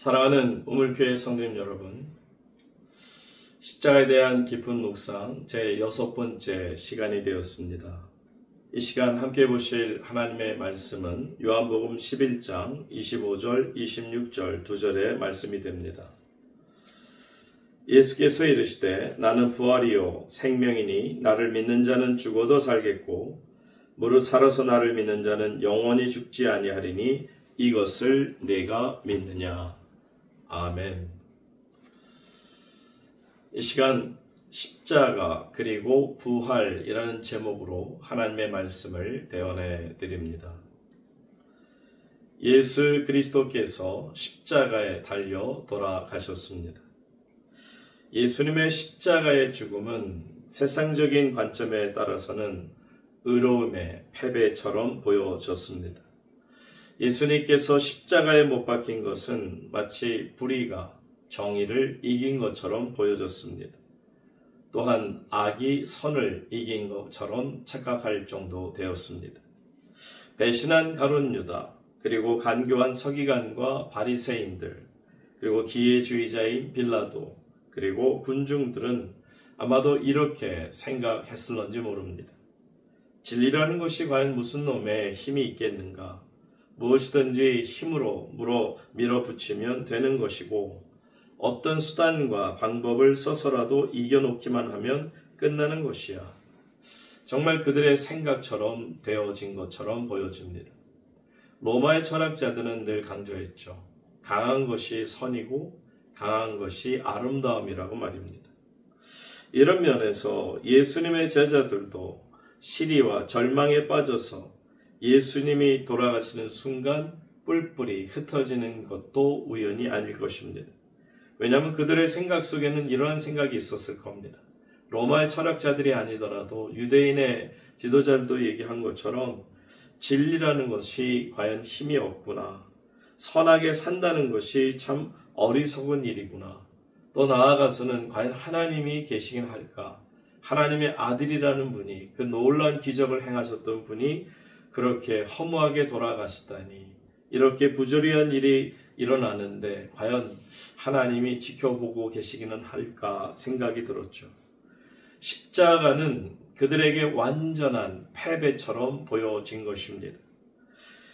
사랑하는 우물교회 성도님 여러분, 십자가에 대한 깊은 묵상 제 6번째 시간이 되었습니다. 이 시간 함께 보실 하나님의 말씀은 요한복음 11장 25절, 26절 2절의 말씀이 됩니다. 예수께서 이르시되 나는 부활이요 생명이니 나를 믿는 자는 죽어도 살겠고 무릇 살아서 나를 믿는 자는 영원히 죽지 아니하리니 이것을 내가 믿느냐. 아멘. 이 시간 십자가 그리고 부활이라는 제목으로 하나님의 말씀을 대언해 드립니다. 예수 그리스도께서 십자가에 달려 돌아가셨습니다. 예수님의 십자가의 죽음은 세상적인 관점에 따라서는 의로움의 패배처럼 보여졌습니다. 예수님께서 십자가에 못 박힌 것은 마치 불의가 정의를 이긴 것처럼 보여졌습니다. 또한 악이 선을 이긴 것처럼 착각할 정도 되었습니다. 배신한 가룟 유다, 그리고 간교한 서기관과 바리새인들, 그리고 기회주의자인 빌라도, 그리고 군중들은 아마도 이렇게 생각했을런지 모릅니다. 진리라는 것이 과연 무슨 놈의 힘이 있겠는가? 무엇이든지 힘으로 밀어붙이면 되는 것이고 어떤 수단과 방법을 써서라도 이겨놓기만 하면 끝나는 것이야. 정말 그들의 생각처럼 되어진 것처럼 보여집니다. 로마의 철학자들은 늘 강조했죠. 강한 것이 선이고 강한 것이 아름다움이라고 말입니다. 이런 면에서 예수님의 제자들도 시리와 절망에 빠져서 예수님이 돌아가시는 순간 뿔뿔이 흩어지는 것도 우연이 아닐 것입니다. 왜냐하면 그들의 생각 속에는 이러한 생각이 있었을 겁니다. 로마의 철학자들이 아니더라도 유대인의 지도자들도 얘기한 것처럼 진리라는 것이 과연 힘이 없구나. 선하게 산다는 것이 참 어리석은 일이구나. 또 나아가서는 과연 하나님이 계시긴 할까. 하나님의 아들이라는 분이 그 놀라운 기적을 행하셨던 분이 그렇게 허무하게 돌아가시다니 이렇게 부조리한 일이 일어나는데 과연 하나님이 지켜보고 계시기는 할까 생각이 들었죠. 십자가는 그들에게 완전한 패배처럼 보여진 것입니다.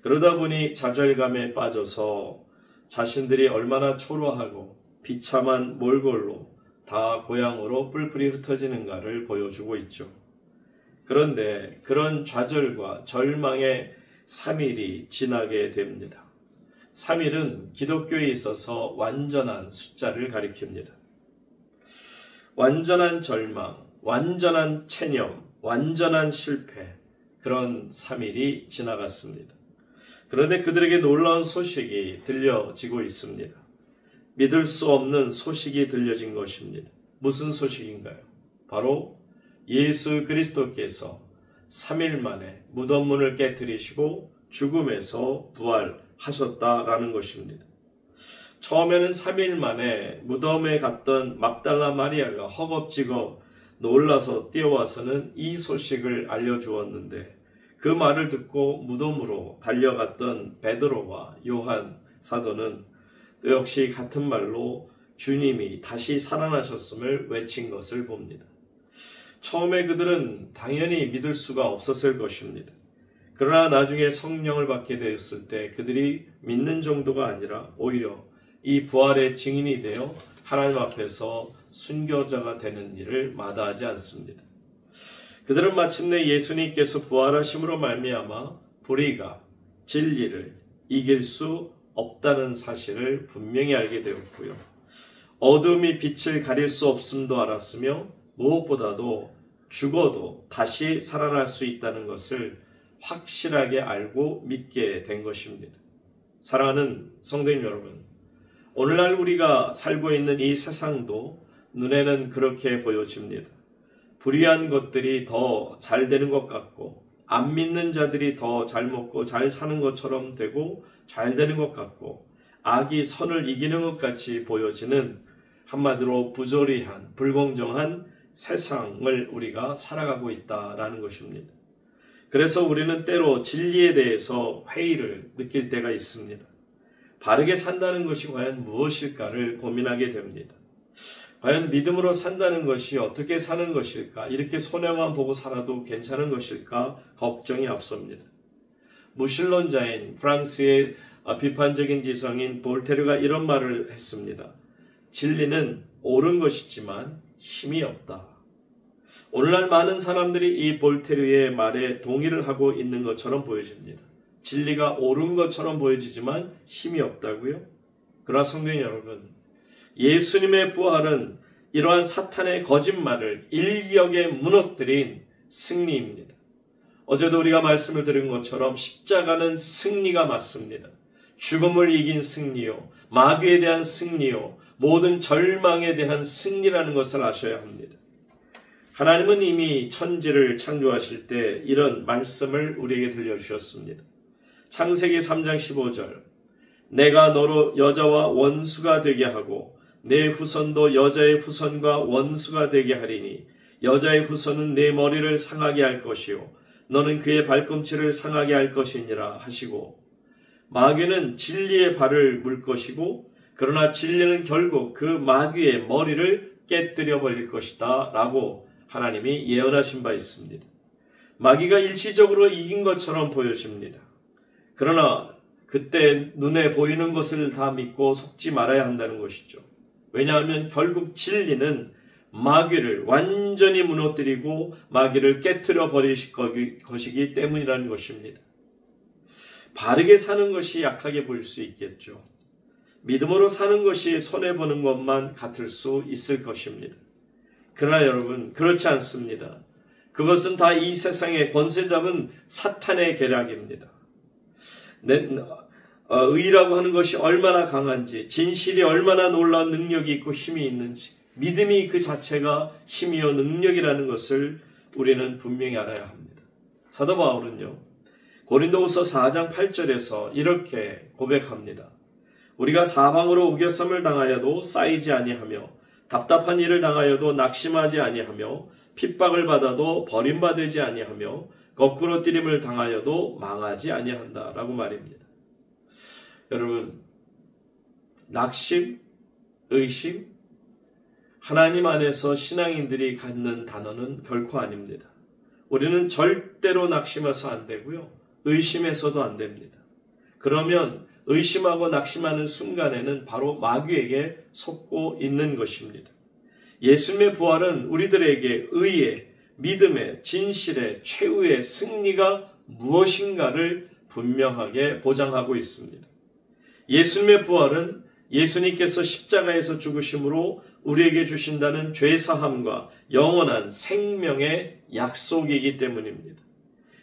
그러다 보니 좌절감에 빠져서 자신들이 얼마나 초라하고 비참한 몰골로 다 고향으로 뿔뿔이 흩어지는가를 보여주고 있죠. 그런데 그런 좌절과 절망의 3일이 지나게 됩니다. 3일은 기독교에 있어서 완전한 숫자를 가리킵니다. 완전한 절망, 완전한 체념, 완전한 실패, 그런 3일이 지나갔습니다. 그런데 그들에게 놀라운 소식이 들려지고 있습니다. 믿을 수 없는 소식이 들려진 것입니다. 무슨 소식인가요? 바로 예수 그리스도께서 3일 만에 무덤 문을 깨뜨리시고 죽음에서 부활하셨다라는 것입니다. 처음에는 3일 만에 무덤에 갔던 막달라 마리아가 허겁지겁 놀라서 뛰어와서는 이 소식을 알려주었는데 그 말을 듣고 무덤으로 달려갔던 베드로와 요한 사도는 또 역시 같은 말로 주님이 다시 살아나셨음을 외친 것을 봅니다. 처음에 그들은 당연히 믿을 수가 없었을 것입니다. 그러나 나중에 성령을 받게 되었을 때 그들이 믿는 정도가 아니라 오히려 이 부활의 증인이 되어 하나님 앞에서 순교자가 되는 일을 마다하지 않습니다. 그들은 마침내 예수님께서 부활하심으로 말미암아 불의가 진리를 이길 수 없다는 사실을 분명히 알게 되었고요. 어둠이 빛을 가릴 수 없음도 알았으며 무엇보다도 죽어도 다시 살아날 수 있다는 것을 확실하게 알고 믿게 된 것입니다. 사랑하는 성도님 여러분, 오늘날 우리가 살고 있는 이 세상도 눈에는 그렇게 보여집니다. 불의한 것들이 더 잘 되는 것 같고 안 믿는 자들이 더 잘 먹고 잘 사는 것처럼 되고 잘 되는 것 같고 악이 선을 이기는 것 같이 보여지는 한마디로 부조리한 불공정한 세상을 우리가 살아가고 있다라는 것입니다. 그래서 우리는 때로 진리에 대해서 회의를 느낄 때가 있습니다. 바르게 산다는 것이 과연 무엇일까를 고민하게 됩니다. 과연 믿음으로 산다는 것이 어떻게 사는 것일까? 이렇게 손해만 보고 살아도 괜찮은 것일까? 걱정이 앞섭니다. 무신론자인 프랑스의 비판적인 지성인 볼테르가 이런 말을 했습니다. 진리는 옳은 것이지만 힘이 없다. 오늘날 많은 사람들이 이 볼테르의 말에 동의를 하고 있는 것처럼 보여집니다. 진리가 옳은 것처럼 보여지지만 힘이 없다고요? 그러나 성도 여러분, 예수님의 부활은 이러한 사탄의 거짓말을 일격에 무너뜨린 승리입니다. 어제도 우리가 말씀을 드린 것처럼 십자가는 승리가 맞습니다. 죽음을 이긴 승리요, 마귀에 대한 승리요, 모든 절망에 대한 승리라는 것을 아셔야 합니다. 하나님은 이미 천지를 창조하실 때 이런 말씀을 우리에게 들려주셨습니다. 창세기 3장 15절, 내가 너로 여자와 원수가 되게 하고 내 후손도 여자의 후손과 원수가 되게 하리니 여자의 후손은 내 머리를 상하게 할 것이요 너는 그의 발꿈치를 상하게 할 것이니라 하시고, 마귀는 진리의 발을 물 것이고 그러나 진리는 결국 그 마귀의 머리를 깨뜨려 버릴 것이다 라고 하나님이 예언하신 바 있습니다. 마귀가 일시적으로 이긴 것처럼 보여집니다. 그러나 그때 눈에 보이는 것을 다 믿고 속지 말아야 한다는 것이죠. 왜냐하면 결국 진리는 마귀를 완전히 무너뜨리고 마귀를 깨트려 버리실 것이기 때문이라는 것입니다. 바르게 사는 것이 약하게 보일 수 있겠죠. 믿음으로 사는 것이 손해보는 것만 같을 수 있을 것입니다. 그러나 여러분, 그렇지 않습니다. 그것은 다 이 세상의 권세 잡은 사탄의 계략입니다. 의라고 하는 것이 얼마나 강한지, 진실이 얼마나 놀라운 능력이 있고 힘이 있는지, 믿음이 그 자체가 힘이요 능력이라는 것을 우리는 분명히 알아야 합니다. 사도 바울은요, 고린도후서 4장 8절에서 이렇게 고백합니다. 우리가 사방으로 우겨쌈을 당하여도 쌓이지 아니하며 답답한 일을 당하여도 낙심하지 아니하며 핍박을 받아도 버림받지 아니하며 거꾸로 뛰림을 당하여도 망하지 아니한다라고 말입니다. 여러분, 낙심, 의심, 하나님 안에서 신앙인들이 갖는 단어는 결코 아닙니다. 우리는 절대로 낙심해서 안 되고요, 의심해서도 안 됩니다. 그러면 의심하고 낙심하는 순간에는 바로 마귀에게 속고 있는 것입니다. 예수님의 부활은 우리들에게 의의, 믿음의, 진실의, 최후의 승리가 무엇인가를 분명하게 보장하고 있습니다. 예수님의 부활은 예수님께서 십자가에서 죽으심으로 우리에게 주신다는 죄사함과 영원한 생명의 약속이기 때문입니다.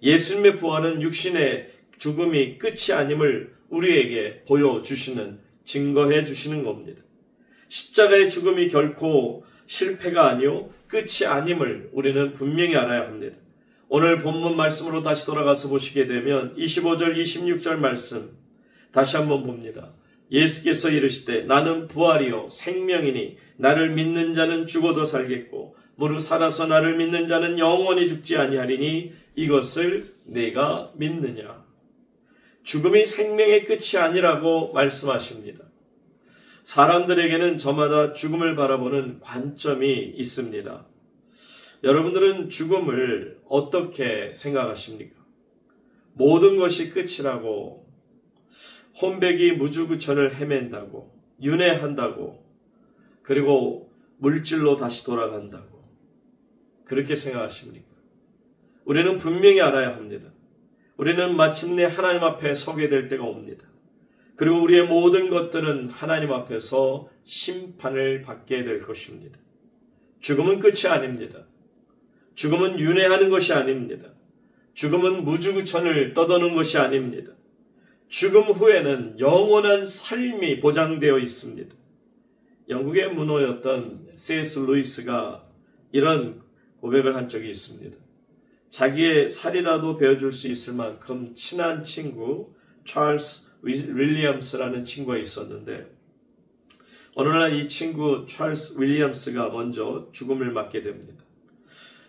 예수님의 부활은 육신의 죽음이 끝이 아님을 우리에게 보여주시는, 증거해 주시는 겁니다. 십자가의 죽음이 결코 실패가 아니요 끝이 아님을 우리는 분명히 알아야 합니다. 오늘 본문 말씀으로 다시 돌아가서 보시게 되면 25절, 26절 말씀 다시 한번 봅니다. 예수께서 이르시되 나는 부활이요 생명이니 나를 믿는 자는 죽어도 살겠고 무릇 살아서 나를 믿는 자는 영원히 죽지 아니하리니 이것을 내가 믿느냐. 죽음이 생명의 끝이 아니라고 말씀하십니다. 사람들에게는 저마다 죽음을 바라보는 관점이 있습니다. 여러분들은 죽음을 어떻게 생각하십니까? 모든 것이 끝이라고, 혼백이 무주구천을 헤맨다고, 윤회한다고, 그리고 물질로 다시 돌아간다고 그렇게 생각하십니까? 우리는 분명히 알아야 합니다. 우리는 마침내 하나님 앞에 서게 될 때가 옵니다. 그리고 우리의 모든 것들은 하나님 앞에서 심판을 받게 될 것입니다. 죽음은 끝이 아닙니다. 죽음은 윤회하는 것이 아닙니다. 죽음은 무주구천을 떠도는 것이 아닙니다. 죽음 후에는 영원한 삶이 보장되어 있습니다. 영국의 문호였던 C.S. 루이스가 이런 고백을 한 적이 있습니다. 자기의 살이라도 베어줄 수 있을 만큼 친한 친구 찰스 윌리엄스라는 친구가 있었는데, 어느 날 이 친구 찰스 윌리엄스가 먼저 죽음을 맞게 됩니다.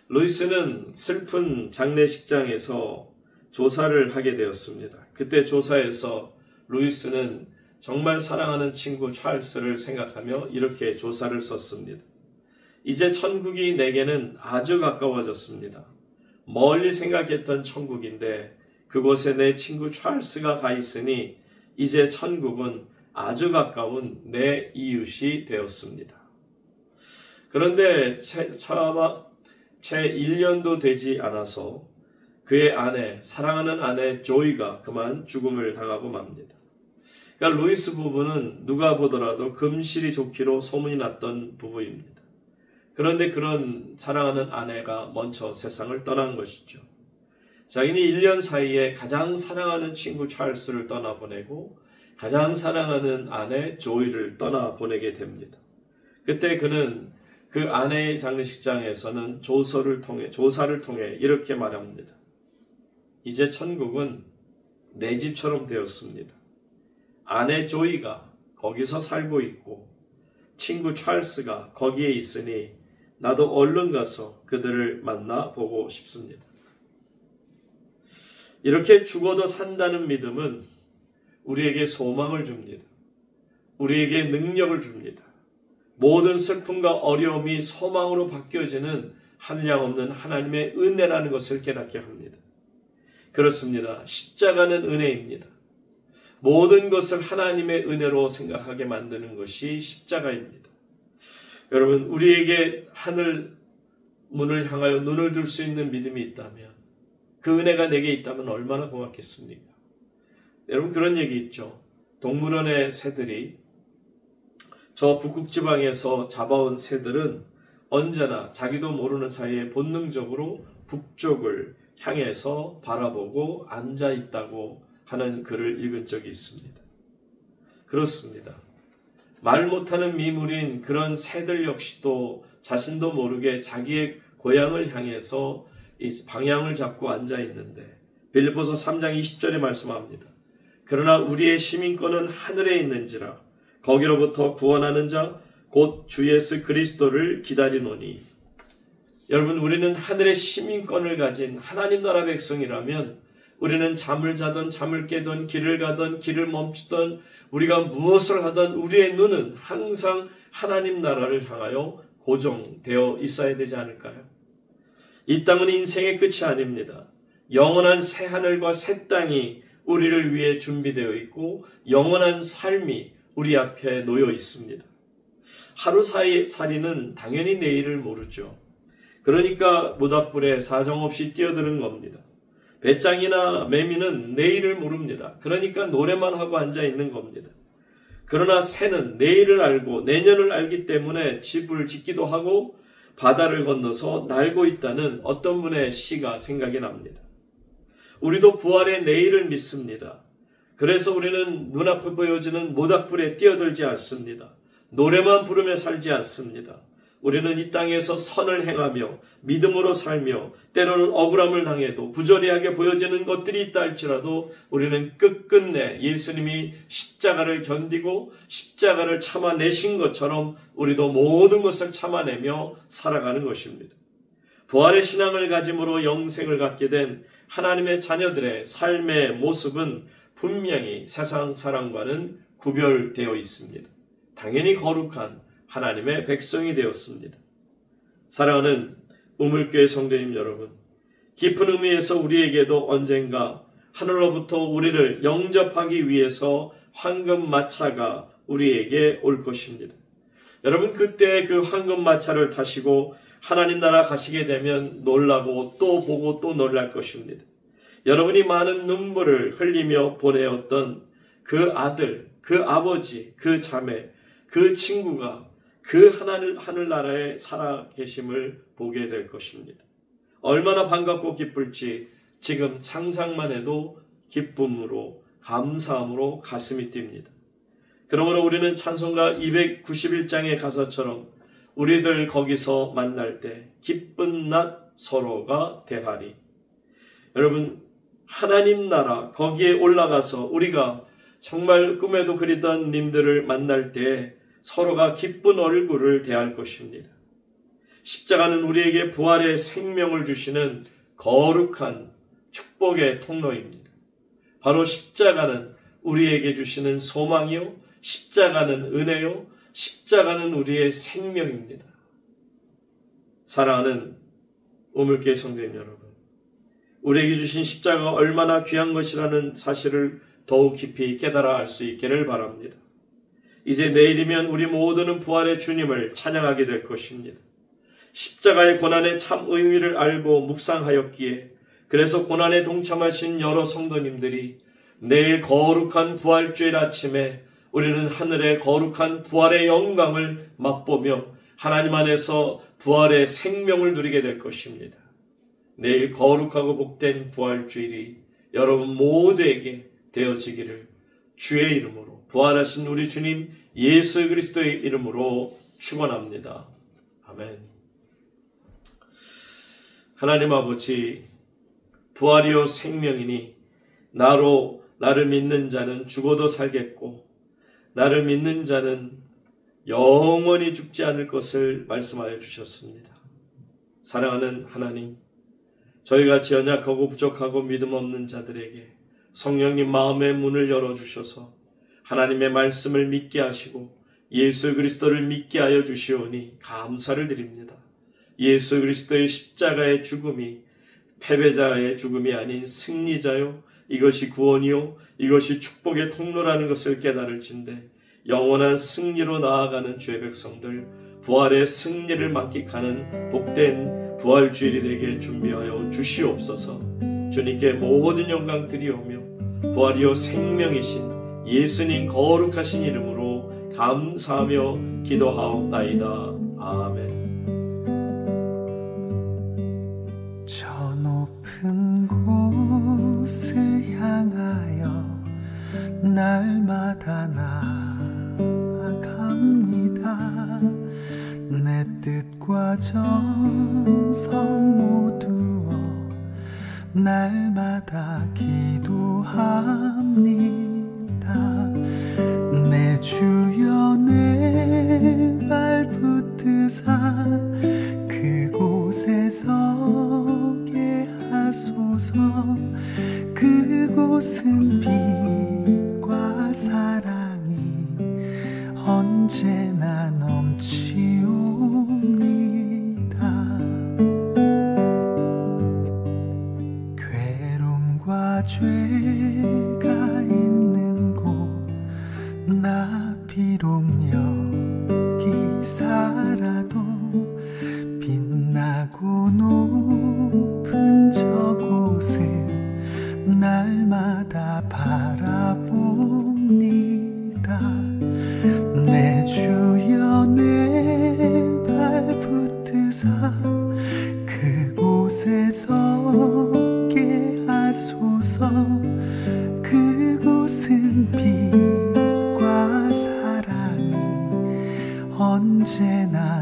루이스는 슬픈 장례식장에서 조사를 하게 되었습니다. 그때 조사에서 루이스는 정말 사랑하는 친구 찰스를 생각하며 이렇게 조사를 썼습니다. 이제 천국이 내게는 아주 가까워졌습니다. 멀리 생각했던 천국인데 그곳에 내 친구 찰스가 가 있으니 이제 천국은 아주 가까운 내 이웃이 되었습니다. 그런데 채 1년도 되지 않아서 그의 아내, 사랑하는 아내 조이가 그만 죽음을 당하고 맙니다. 그러니까 루이스 부부는 누가 보더라도 금실이 좋기로 소문이 났던 부부입니다. 그런데 그런 사랑하는 아내가 먼저 세상을 떠난 것이죠. 자기는 1년 사이에 가장 사랑하는 친구 찰스를 떠나보내고 가장 사랑하는 아내 조이를 떠나보내게 됩니다. 그때 그는 그 아내의 장례식장에서는 조사를 통해 이렇게 말합니다. 이제 천국은 내 집처럼 되었습니다. 아내 조이가 거기서 살고 있고 친구 찰스가 거기에 있으니 나도 얼른 가서 그들을 만나보고 싶습니다. 이렇게 죽어도 산다는 믿음은 우리에게 소망을 줍니다. 우리에게 능력을 줍니다. 모든 슬픔과 어려움이 소망으로 바뀌어지는 한량없는 하나님의 은혜라는 것을 깨닫게 합니다. 그렇습니다. 십자가는 은혜입니다. 모든 것을 하나님의 은혜로 생각하게 만드는 것이 십자가입니다. 여러분, 우리에게 하늘 문을 향하여 눈을 들 수 있는 믿음이 있다면, 그 은혜가 내게 있다면 얼마나 고맙겠습니까? 여러분, 그런 얘기 있죠. 동물원의 새들이, 저 북극지방에서 잡아온 새들은 언제나 자기도 모르는 사이에 본능적으로 북쪽을 향해서 바라보고 앉아 있다고 하는 글을 읽은 적이 있습니다. 그렇습니다. 말 못하는 미물인 그런 새들 역시도 자신도 모르게 자기의 고향을 향해서 방향을 잡고 앉아 있는데 빌립보서 3장 20절에 말씀합니다. 그러나 우리의 시민권은 하늘에 있는지라 거기로부터 구원하는 자 곧 주 예수 그리스도를 기다리노니. 여러분, 우리는 하늘의 시민권을 가진 하나님 나라 백성이라면 우리는 잠을 자던 잠을 깨던 길을 가던 길을 멈추던 우리가 무엇을 하던 우리의 눈은 항상 하나님 나라를 향하여 고정되어 있어야 되지 않을까요? 이 땅은 인생의 끝이 아닙니다. 영원한 새 하늘과 새 땅이 우리를 위해 준비되어 있고 영원한 삶이 우리 앞에 놓여 있습니다. 하루살이는 당연히 내일을 모르죠. 그러니까 모닥불에 사정없이 뛰어드는 겁니다. 배짱이나 매미는 내일을 모릅니다. 그러니까 노래만 하고 앉아 있는 겁니다. 그러나 새는 내일을 알고 내년을 알기 때문에 집을 짓기도 하고 바다를 건너서 날고 있다는 어떤 분의 시가 생각이 납니다. 우리도 부활의 내일을 믿습니다. 그래서 우리는 눈앞에 보여지는 모닥불에 뛰어들지 않습니다. 노래만 부르며 살지 않습니다. 우리는 이 땅에서 선을 행하며 믿음으로 살며 때로는 억울함을 당해도 부조리하게 보여지는 것들이 있다 할지라도 우리는 끝끝내 예수님이 십자가를 견디고 십자가를 참아내신 것처럼 우리도 모든 것을 참아내며 살아가는 것입니다. 부활의 신앙을 가짐으로 영생을 갖게 된 하나님의 자녀들의 삶의 모습은 분명히 세상 사람과는 구별되어 있습니다. 당연히 거룩한 하나님의 백성이 되었습니다. 사랑하는 우물교회 성도님 여러분, 깊은 의미에서 우리에게도 언젠가 하늘로부터 우리를 영접하기 위해서 황금마차가 우리에게 올 것입니다. 여러분, 그때 그 황금마차를 타시고 하나님 나라 가시게 되면 놀라고 또 보고 또 놀랄 것입니다. 여러분이 많은 눈물을 흘리며 보내었던 그 아들, 그 아버지, 그 자매, 그 친구가 그 하늘나라에 살아계심을 보게 될 것입니다. 얼마나 반갑고 기쁠지 지금 상상만 해도 기쁨으로, 감사함으로 가슴이 뜁니다. 그러므로 우리는 찬송가 291장의 가사처럼 우리들 거기서 만날 때 기쁜 낮 서로가 대하리. 여러분, 하나님 나라 거기에 올라가서 우리가 정말 꿈에도 그리던 님들을 만날 때 서로가 기쁜 얼굴을 대할 것입니다. 십자가는 우리에게 부활의 생명을 주시는 거룩한 축복의 통로입니다. 바로 십자가는 우리에게 주시는 소망이요, 십자가는 은혜요, 십자가는 우리의 생명입니다. 사랑하는 우물교회 성도님 여러분, 우리에게 주신 십자가가 얼마나 귀한 것이라는 사실을 더욱 깊이 깨달아 알 수 있기를 바랍니다. 이제 내일이면 우리 모두는 부활의 주님을 찬양하게 될 것입니다. 십자가의 고난의 참 의미를 알고 묵상하였기에, 그래서 고난에 동참하신 여러 성도님들이 내일 거룩한 부활주일 아침에 우리는 하늘의 거룩한 부활의 영광을 맛보며 하나님 안에서 부활의 생명을 누리게 될 것입니다. 내일 거룩하고 복된 부활주일이 여러분 모두에게 되어지기를 주의 이름으로, 부활하신 우리 주님 예수 그리스도의 이름으로 축원합니다. 아멘. 하나님 아버지, 부활이요 생명이니 나를 믿는 자는 죽어도 살겠고 나를 믿는 자는 영원히 죽지 않을 것을 말씀하여 주셨습니다. 사랑하는 하나님, 저희같이 연약하고 부족하고 믿음 없는 자들에게 성령님 마음의 문을 열어주셔서 하나님의 말씀을 믿게 하시고 예수 그리스도를 믿게 하여 주시오니 감사를 드립니다. 예수 그리스도의 십자가의 죽음이 패배자의 죽음이 아닌 승리자요, 이것이 구원이요, 이것이 축복의 통로라는 것을 깨달을진대 영원한 승리로 나아가는 주의 백성들, 부활의 승리를 만끽하는 복된 부활주일이 되게 준비하여 주시옵소서. 주님께 모든 영광 드리오며 부활이요 생명이신 예수님 거룩하신 이름으로 감사하며 기도하옵나이다. 아멘. 저 높은 곳을 향하여 날마다 나아갑니다. 내 뜻과 정성 모두어 날마다 기도합니다. 내 주여 내 발 붙드사 그곳에 서게 하소서. 그곳은 빛과 사랑이 언제나 넘치옵니다. 괴로움과 죄가 있는 곳 나 비록 여기 살아도 빛나고 높은 저곳을 날마다 바라봅니다. 내 주여 내 발 붙드사 그곳에 서게 하소서. 그곳은 빛과 사랑이 언제나